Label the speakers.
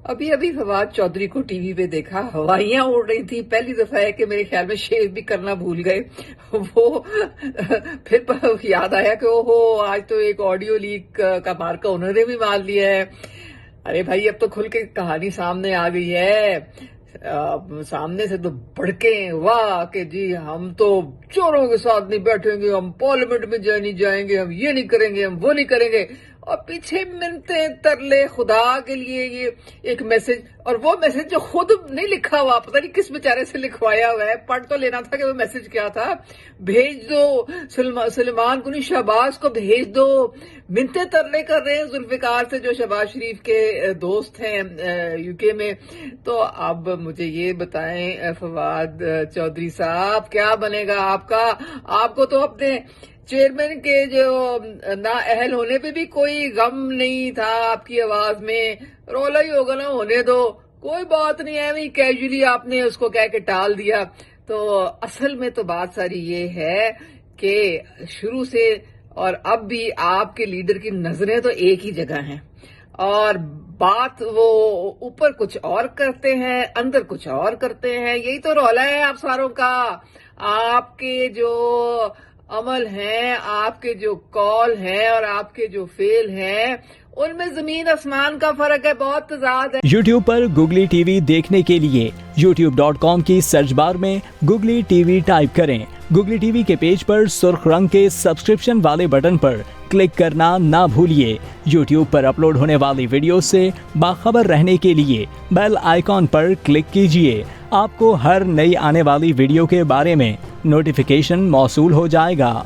Speaker 1: ابھی ابھی فواد چودھری کو ٹی وی پہ دیکھا، ہوائیاں اڑ رہی تھی. پہلی دفعہ ہے کہ میرے خیال میں شیو بھی کرنا بھول گئے. وہ پھر یاد آیا کہ اوہو آج تو ایک آڈیو لیک کا مارکا انہوں نے بھی مان لیا ہے. ارے بھائی اب تو کھل کے کہانی سامنے آ گئی ہے. سامنے سے تو بڑکے واہ کہ جی ہم تو چوروں کے ساتھ نہیں بیٹھیں گے، ہم پارلیمنٹ میں نہیں جائیں گے، ہم یہ نہیں کریں گے، ہم وہ نہیں کریں گے. اور پیچھے منتیں ترلے خدا کے لیے یہ ایک میسج، اور وہ میسج جو خود نہیں لکھا ہوا، پتہ نہیں کس بیچارے سے لکھوایا ہوا ہے. پڑھ تو لینا تھا کہ وہ میسج کیا تھا. بھیج دو سلمان کنی شہباز کو بھیج دو. منتیں ترلے کر رہے ہیں ذوالفقار سے جو شہباز شریف کے دوست ہیں یو کے میں. تو اب مجھے یہ بتائیں فواد چودھری صاحب کیا بنے گا آپ کا؟ آپ کو تو اپنے چیئرمین کے جو نااہل ہونے پہ بھی کوئی غم نہیں تھا آپ کی آواز میں. رولا ہی ہوگا نا، ہونے دو، کوئی بات نہیں ہے. وہی کیجولی آپ نے اس کو کہہ کے ٹال دیا. تو اصل میں تو بات ساری یہ ہے کہ شروع سے اور اب بھی آپ کے لیڈر کی نظریں تو ایک ہی جگہ ہیں، اور بات وہ اوپر کچھ اور کرتے ہیں، اندر کچھ اور کرتے ہیں. یہی تو رولا ہے آپ ساروں کا. آپ کے جو عمل ہیں، آپ کے جو کال ہیں اور آپ کے جو فعل ہیں، ان میں زمین آسمان کا فرق ہے، بہت تضاد ہے.
Speaker 2: یوٹیوب پر گوگلی ٹی وی دیکھنے کے لیے youtube.com کی سرچ بار میں گوگلی ٹی وی ٹائپ کریں. گوگلی ٹی وی کے پیج پر سرخ رنگ کے سبسکرپشن والے بٹن پر کلک کرنا نہ بھولیے. یوٹیوب پر اپلوڈ ہونے والی ویڈیو سے باخبر رہنے کے لیے بیل آئیکن پر کلک کیجیے. آپ کو ہر نئی آنے والی ویڈیو کے بارے میں نوٹیفیکیشن موصول ہو جائے گا.